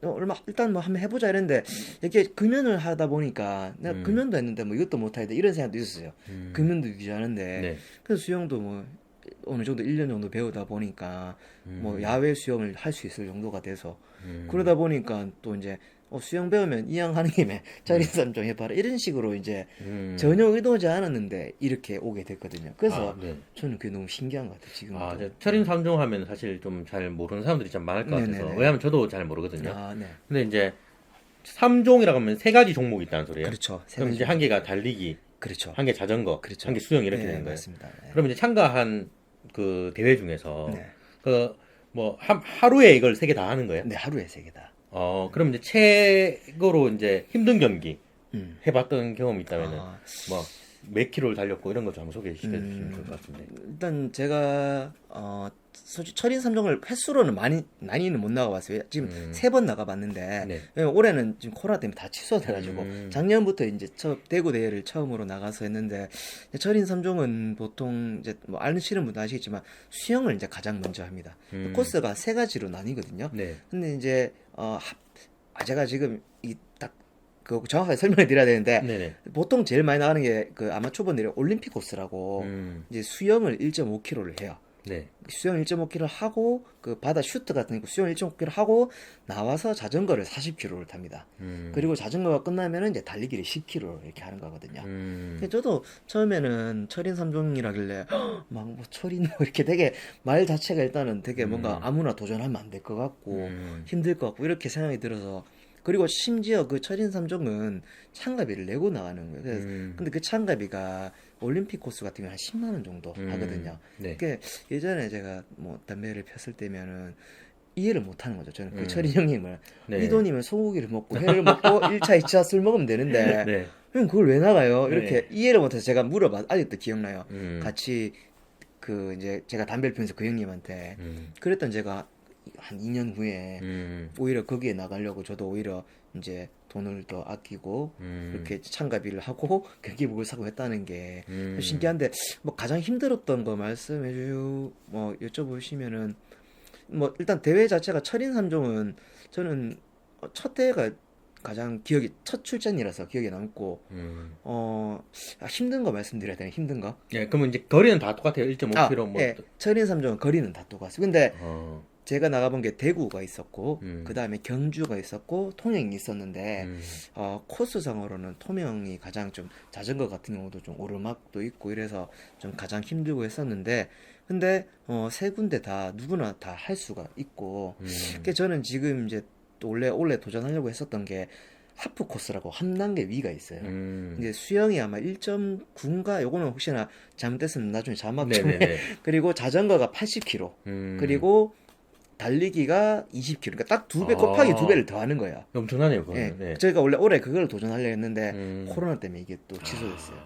얼마 일단 뭐 한번 해보자 이랬는데, 이렇게 금연을 하다 보니까 내가 금연도 했는데 뭐 이것도 못하겠다 이런 생각도 있었어요. 금연도 유지하는데. 네. 그래서 수영도 뭐 어느 정도 1년 정도 배우다 보니까 뭐 야외 수영을 할 수 있을 정도가 돼서, 그러다 보니까 또 이제 수영 배우면 이왕 하는 김에 철인삼 좀 해봐라 이런 식으로 이제 전혀 의도하지 않았는데 이렇게 오게 됐거든요. 그래서 아, 네. 저는 그게 너무 신기한 것 같아요. 지금. 아, 철인 3종 하면 사실 좀 잘 모르는 사람들이 참 많을 것 같아서. 네네네. 왜냐하면 저도 잘 모르거든요. 아, 네. 근데 이제 3종이라고 하면 세 가지 종목이 있다는 소리예요. 그렇죠. 세 그럼 가지 이제 한 개가 달리기, 그렇죠. 한 개 자전거, 그렇죠. 한 개 수영 이렇게 네, 되는 거예요. 맞습니다. 네. 그럼 이제 참가한 그 대회 중에서 네. 그 뭐 하루에 이걸 세 개 다 하는 거예요? 네, 하루에 3개다. 그럼 이제 최고로 이제 힘든 경기 음. 해봤던 경험이 있다면은 아, 뭐 몇 킬로를 달렸고 이런 거 좀 한번 소개해 주시면 좋을 것 같은데. 일단 제가 솔직히 철인 3종을 횟수로는 많이는 못 나가봤어요. 지금 3번 나가봤는데, 네. 왜냐면 올해는 지금 코로나 때문에 다 취소돼가지고 작년부터 이제 대구 대회를 처음으로 나가서 했는데, 철인 3종은 보통 이제 뭐 아시는 분도 아시겠지만 수영을 이제 가장 먼저 합니다. 코스가 3가지로 나뉘거든요. 네. 근데 이제 제가 지금 그 정확하게 설명을 드려야 되는데, 네네. 보통 제일 많이 나가는 게 그 아마추어분들이 올림픽 코스라고 이제 수영을 1.5km를 해요. 네. 수영 1.5km 하고 그 바다 슈트 같은 거 수영 1.5km 하고 나와서 자전거를 40km를 탑니다. 그리고 자전거가 끝나면은 이제 달리기를 10km 이렇게 하는 거거든요. 근데 저도 처음에는 철인 3종이라길래 막 뭐 철인 뭐 이렇게 되게 말 자체가 일단은 되게 뭔가 아무나 도전하면 안 될 것 같고 힘들 것 같고 이렇게 생각이 들어서, 그리고 심지어 그 철인 3종은 참가비를 내고 나가는 거예요. 그래서 근데 그 참가비가 올림픽 코스 같은 경우는 한 10만 원 정도 하거든요. 네. 그게 예전에 제가 뭐 담배를 폈을 때면은 이해를 못 하는 거죠. 저는 그 철인 형님을 네. 이 돈이면 소고기를 먹고 회를 먹고 1차, 2차 술 먹으면 되는데 네. 형 그걸 왜 나가요? 이렇게 네. 이해를 못해서 제가 물어봐. 아직도 기억나요. 음. 같이 그 이제 제가 담배를 피면서 그 형님한테 그랬던 제가 한 2년 후에 오히려 거기에 나가려고 저도 오히려 이제 돈을 더 아끼고 그렇게 참가비를 하고 경기복을 사고 했다는 게 신기한데 뭐 가장 힘들었던 거 말씀해 주 뭐 여쭤보시면은 뭐 일단 대회 자체가 철인 3종은 저는 첫 대회가 가장 기억이 첫 출전이라서 기억에 남고 힘든 거 말씀드려야 되나 힘든 거? 예, 그러면 이제 거리는 다 똑같아요. 1.5km 뭐. 예, 철인 3종은 거리는 다 똑같아요. 근데 어, 제가 나가본 게 대구가 있었고 음. 그 다음에 경주가 있었고 통영이 있었는데 코스상으로는 통영이 가장 좀 자전거 같은 경우도 좀 오르막도 있고 이래서 좀 가장 힘들고 했었는데 근데 세 군데 다 누구나 다 할 수가 있고 그게 저는 지금 이제 또 원래 도전하려고 했었던 게 하프 코스라고 한 단계 위가 있어요. 이제 수영이 아마 1.9인가 요거는 혹시나 잘못됐으면 나중에 자막 좀 네네네. 그리고 자전거가 80km 그리고 달리기가 20km. 그러니까 딱 두 배 곱하기 두 배를 더 하는 거야. 엄청나네요, 예. 그거는. 네. 저희가 원래 올해 그걸 도전하려 했는데 코로나 때문에 이게 또 취소됐어요.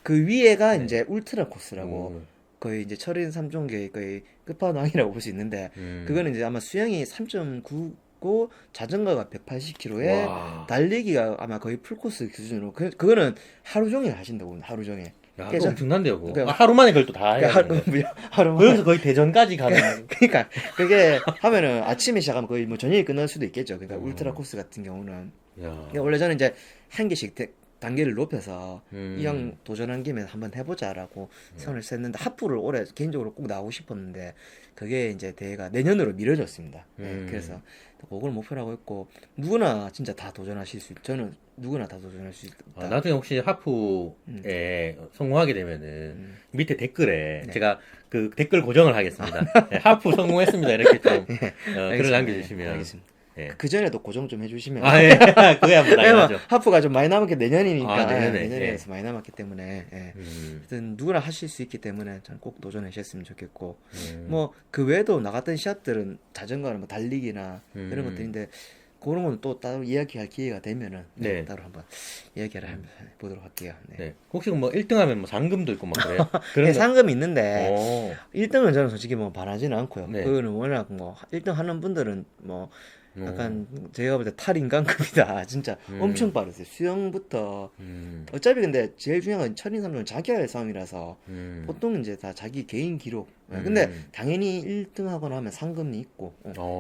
그 위에가 이제 울트라 코스라고 거의 이제 철인 3종계의 거의 끝판왕이라고 볼 수 있는데 그거는 이제 아마 수영이 3.9고 자전거가 180km에 와. 달리기가 아마 거의 풀코스 기준으로 그거는 하루 종일 하신다고 하루 종일. 야, 그래서- 그거 엄청난데요, 그거. 그러니까- 하루 만에 그걸 또 다 해야 하루 되는 거예요. 하루 거기서 거의 대전까지 가는. 그러니까 그게 하면은 아침에 시작하면 거의 뭐 저녁에 끝날 수도 있겠죠. 그러니까 울트라 코스 같은 경우는 야. 그러니까 원래 저는 이제 한 개씩 단계를 높여서 음. 이왕 도전한 김에 한번 해보자라고 선을 셌는데 하프를 올해 개인적으로 꼭 나오고 싶었는데 그게 이제 대회가 내년으로 미뤄졌습니다. 네, 그래서 그걸 목표라고 했고 누구나 진짜 다 도전하실 수 저는 누구나 다 도전할 수 있다. 나중에 혹시 하프에 성공하게 되면은 밑에 댓글에 네. 제가 그 댓글 고정을 하겠습니다. 네, 하프 성공했습니다. 이렇게 좀 글을 알겠습니다. 남겨주시면. 알겠습니다. 예. 그 전에도 고정 좀 해주시면. 아, 예. 그게 한번 왜냐면 당연하죠. 하프가 좀 많이 남았기 내년이니까 아, 내년에, 내년에서 많이 남았기 때문에 예. 하여튼 누구나 하실 수 있기 때문에 저는 꼭 도전하셨으면 좋겠고 뭐 그 외에도 나갔던 시합들은 자전거나 뭐 달리기나 이런 것들인데 그런 건 또 따로 이야기할 기회가 되면은 네. 따로 한번 이야기를 한번 해보도록 할게요. 네. 네. 혹시 뭐 1등하면 뭐 상금도 있고 막 그래요? 그런 네, 거. 상금이 있는데 오. 1등은 저는 솔직히 뭐 바라지는 않고요. 네. 그거는 워낙 뭐 1등 하는 분들은 뭐 약간 제가 볼 때 탈인간급이다. 진짜 엄청 빠르세요. 수영부터 어차피 근데 제일 중요한 건 철인 3종은 자기와의 싸움이라서 보통 이제 다 자기 개인 기록. 근데 당연히 1등 하거나 하면 상금이 있고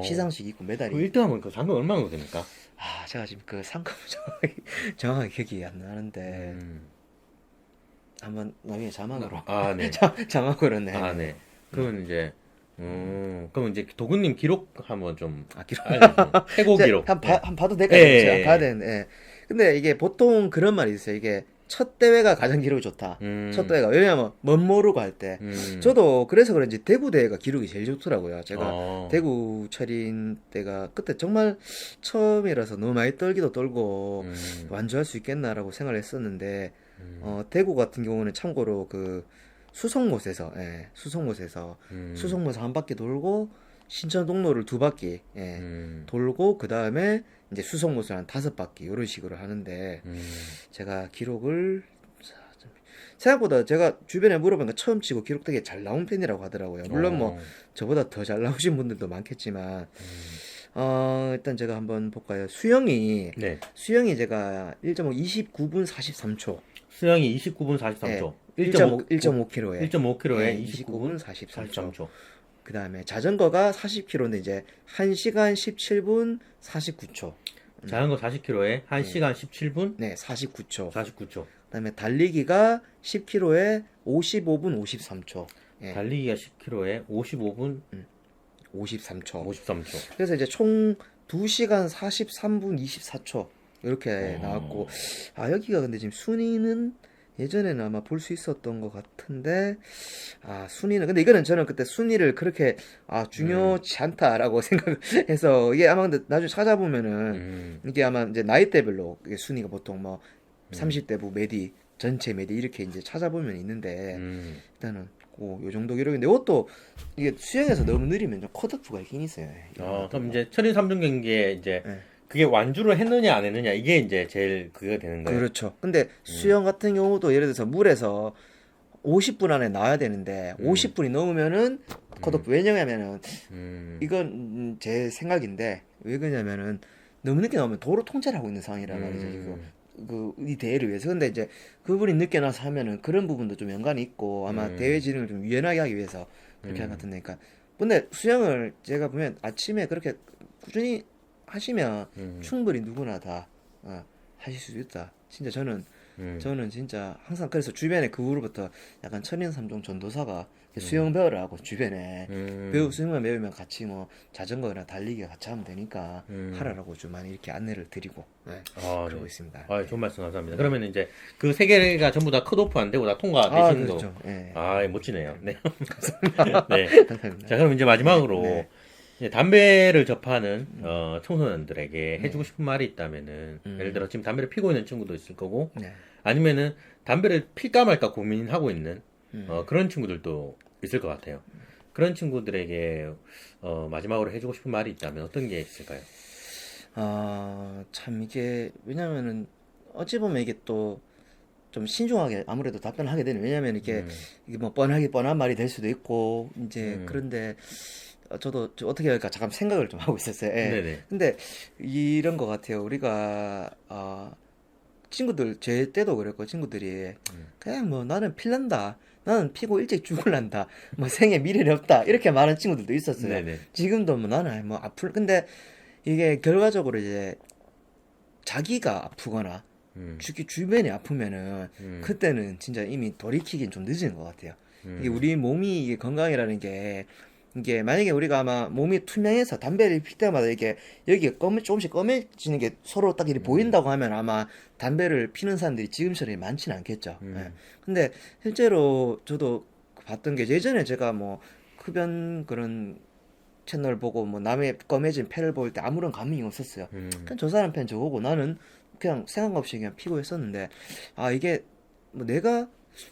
시상식 있고 메달이 그 1등하면 그 상금 얼마나 됩니까? 제가 지금 그 상금을 정확하게 기억이 안 나는데 한번 나중에 자막으로 아, 네. 자막으로 네. 아, 네. 그러면 이제 그럼 이제 도구님 기록 한번 좀 기록 알려주세요. 최고 이제 기록. 한 봐도 될까요? 예, 제가 예, 봐야 예. 되는데 예. 근데 이게 보통 그런 말이 있어요. 이게 첫 대회가 가장 기록이 좋다. 첫 대회가 왜냐면 멋 모르고 할 때. 저도 그래서 그런지 대구 대회가 기록이 제일 좋더라고요. 제가 대구 철인 때가 그때 정말 처음이라서 너무 많이 떨기도 떨고 완주할 수 있겠나라고 생각을 했었는데 대구 같은 경우는 참고로 그 수성못에서 수성못에서 한 바퀴 돌고 신천동로를 두 바퀴 돌고 그 다음에 이제 수성못을 한 5바퀴 이런 식으로 하는데 제가 기록을 생각보다 제가 주변에 물어보니까 처음 치고 기록 되게 잘 나온 편이라고 하더라고요. 물론 뭐 저보다 더 잘 나오신 분들도 많겠지만 일단 제가 한번 볼까요? 수영이 네. 제가 1.5 29분 43초 수영이 29분 43초. 1.5km에 1.5km에 29분 29분 43초. 43초. 그 다음에 자전거가 40km인데 이제 1시간 17분 49초. 자전거 40km에 1시간 17분 네, 49초. 49초. 그 다음에 달리기가 10km에 55분 53초. 예, 달리기가 10km에 55분 53초. 53초. 그래서 이제 총 2시간 43분 24초. 이렇게 나왔고. 여기가 근데 지금 순위는 예전에는 아마 볼 수 있었던 것 같은데, 순위는, 근데 이거는 저는 그때 순위를 그렇게, 중요치 않다라고 생각해서, 이게 아마 근데 나중에 찾아보면은, 이게 아마 이제 나이대별로 이게 순위가 보통 뭐, 30대부 메디, 전체 메디 이렇게 이제 찾아보면 있는데, 일단은, 요 정도 기록인데, 이것도, 이게 수영에서 너무 느리면 좀 컷오프가 있긴 있어요. 그럼 이제 철인 3종 경기에 이제 네. 그게 완주를 했느냐 안 했느냐 이게 이제 제일 그게 되는 거예요. 그렇죠. 근데 수영 같은 경우도 예를 들어서 물에서 50분 안에 나와야 되는데 50분이 넘으면은 컷오프. 왜냐면은 이건 제 생각인데 왜 그러냐면은 너무 늦게 나오면 도로 통제를 하고 있는 상황이란 말이죠. 이 대회를 위해서. 근데 이제 그분이 늦게 나서 하면은 그런 부분도 좀 연관이 있고 아마 대회 진행을 좀 유연하게 하기 위해서 그렇게 한 것 같은데. 그러니까 근데 수영을 제가 보면 아침에 그렇게 꾸준히 하시면 충분히 누구나 다 하실 수 있다. 진짜 저는 진짜 항상 그래서 주변에 그 후로부터 약간 천인삼종 전도사가 수영 배우라고 주변에 수영만 배우면 같이 뭐 자전거나 달리기 같이 하면 되니까 하라라고 좀 많이 이렇게 안내를 드리고 그러고 있습니다. 아, 좋은 말씀 감사합니다. 그러면 이제 그 세 개가 전부 다 컷오프 안 되고 다 통과되시는 그렇죠. 거. 예. 아, 멋지네요. 네. 네. 감사합니다. 자, 그럼 이제 마지막으로 네. 이제 담배를 접하는 청소년들에게 해주고 싶은 말이 있다면은 예를 들어 지금 담배를 피고 있는 친구도 있을 거고 네. 아니면은 담배를 필까 말까 고민하고 있는 그런 친구들도 있을 것 같아요. 그런 친구들에게 마지막으로 해주고 싶은 말이 있다면 어떤 게 있을까요? 참 이게 왜냐면은 어찌 보면 이게 또 좀 신중하게 아무래도 답변을 하게 되는. 왜냐면 이게 뭐 뻔한 말이 될 수도 있고 이제 그런데 저도 어떻게 할까 잠깐 생각을 좀 하고 있었어요. 예. 네네. 근데 이런 것 같아요. 우리가 친구들 제 때도 그랬고 친구들이 그냥 뭐 나는 필란다. 나는 피고 일찍 죽을란다. 뭐 생에 미래는 없다. 이렇게 말하는 친구들도 있었어요. 네네. 지금도 뭐 나는 뭐 근데 이게 결과적으로 이제 자기가 아프거나 주변이 아프면은 그때는 진짜 이미 돌이키긴 좀 늦은 것 같아요. 이게 우리 몸이 이게 건강이라는 게 이게 만약에 우리가 아마 몸이 투명해서 담배를 필 때마다 이게 여기가 조금씩 검해지는 게 서로 딱 이렇게 보인다고 하면 아마 담배를 피는 사람들이 지금처럼 많지는 않겠죠. 예. 근데 실제로 저도 봤던 게 예전에 제가 뭐 흡연 그런 채널 보고 뭐 남의 검해진 폐를 볼 때 아무런 감흥이 없었어요. 그냥 저 사람 팬 저거고 나는 그냥 생각 없이 그냥 피고 했었는데 이게 뭐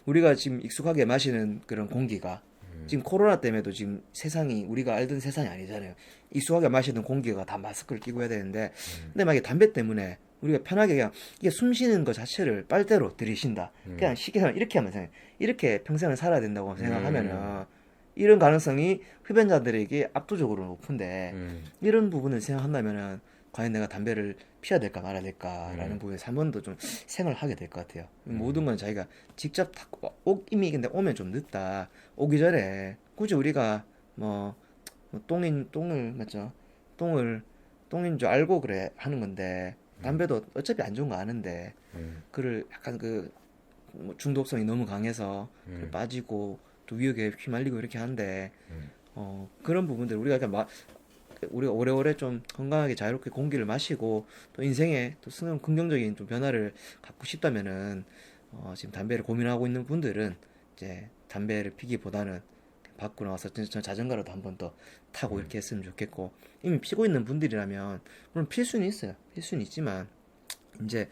우리가 지금 익숙하게 마시는 그런 공기가 지금 코로나 때문에도 지금 세상이 우리가 알던 세상이 아니잖아요. 익숙하게 마시는 공기가 다 마스크를 끼고 해야 되는데 근데 만약에 담배 때문에 우리가 편하게 그냥 이게 숨 쉬는 것 자체를 빨대로 들이쉰다. 그냥 쉽게 하면 이렇게 하면 생각 이렇게 평생을 살아야 된다고 생각하면은 이런 가능성이 흡연자들에게 압도적으로 높은데 이런 부분을 생각한다면은 과연 내가 담배를 피워야 될까 말아야 될까라는 부분에서 한 번 더 좀 생각을 하게 될 것 같아요. 모든 건 자기가 직접 이미 근데 오면 좀 늦다. 오기 전에 굳이 우리가 똥을 맞죠? 똥인 줄 알고 그래 하는 건데 담배도 어차피 안 좋은 거 아는데 그를 약간 뭐 중독성이 너무 강해서 빠지고 또 위협에 휘말리고 이렇게 하는데 그런 부분들 우리가 우리가 오래오래 좀 건강하게 자유롭게 공기를 마시고 또 인생에 또 긍정적인 좀 변화를 갖고 싶다면은 지금 담배를 고민하고 있는 분들은 이제 담배를 피기보다는 밖으로 나와서 전 자전거라도 한 번 더 타고 이렇게 했으면 좋겠고 이미 피고 있는 분들이라면 물론 필 수는 있어요. 필 수는 있지만 이제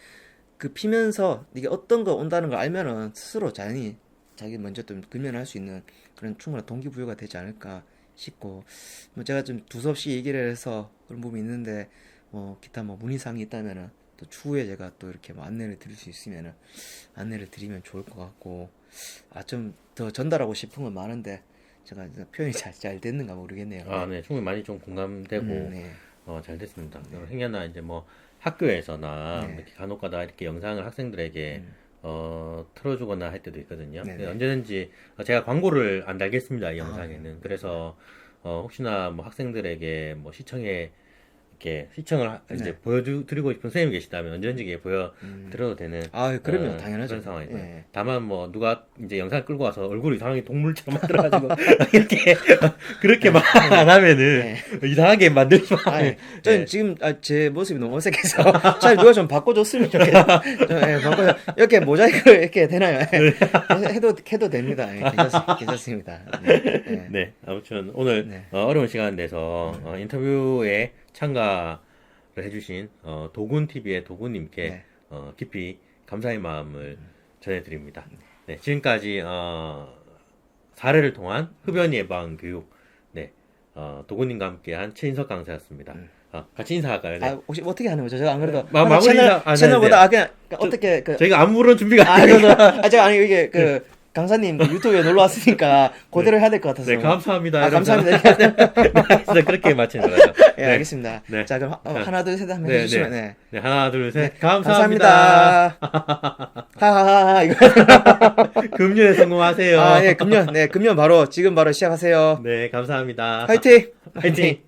그 피면서 이게 어떤 거 온다는 걸 알면은 스스로 자연히 자기 먼저 좀 금연할 수 있는 그런 충분한 동기부여가 되지 않을까 싶고 뭐 제가 좀 두서없이 얘기를 해서 그런 부분이 있는데 기타 뭐 문의사항이 있다면은 또 추후에 제가 또 이렇게 뭐 안내를 드릴 수 있으면은 안내를 드리면 좋을 것 같고 좀 더 전달하고 싶은 건 많은데 제가 표현이 잘 됐는가 모르겠네요. 네, 충분히 많이 좀 공감되고 네. 잘 됐습니다. 행여나 이제 뭐 학교에서나 네. 이렇게 간혹가다 이렇게 영상을 학생들에게 틀어주거나 할 때도 있거든요. 네네. 근데 언제든지 제가 광고를 안 달겠습니다, 이 영상에는. 그래서 혹시나 뭐 학생들에게 뭐 시청을 이제 보여드리고 싶은 선생님이 계시다면 언제든지 보여드려도 되는 그러면 당연하죠. 그런 상황이고요. 예. 다만 뭐 누가 이제 영상을 끌고 와서 얼굴이 이상하게 동물처럼 만들어가지고 이렇게 그렇게 말 안 하면은 이상하게 만들지 마. 저는 지금 제 모습이 너무 어색해서 잘 누가 좀 바꿔줬으면 좋겠어요. 이렇게 모자이크 이렇게 되나요? 해도 됩니다. 괜찮습니다. 네, 아무튼 오늘 어려운 시간 내서 인터뷰에 참가를 해주신 도군TV의 도군님께 깊이 감사의 마음을 전해드립니다. 네, 지금까지 사례를 통한 흡연 예방 교육 도군님과 함께한 최인석 강사였습니다. 같이 인사할까요? 네. 혹시 어떻게 하는 거죠? 제가 안 그래도 마무리 인사 채널보다 그냥 어떻게 저희가 아무런 준비가 제가 이게 강사님 그 유튜브에 놀러 왔으니까 그대로 해야 될 것 같아서. 네, 감사합니다. 아, 이러면서. 감사합니다. 진짜 그렇게 마치는 거죠. 예, 알겠습니다. 네. 자, 그럼 하나, 둘, 셋 하면 네, 해주시면, 네. 네, 하나, 둘, 셋. 감사합니다. 감사합니다. 하하하, 이거. 금년에 성공하세요. 아, 예, 금년 바로, 지금 바로 시작하세요. 네, 감사합니다. 화이팅! 화이팅!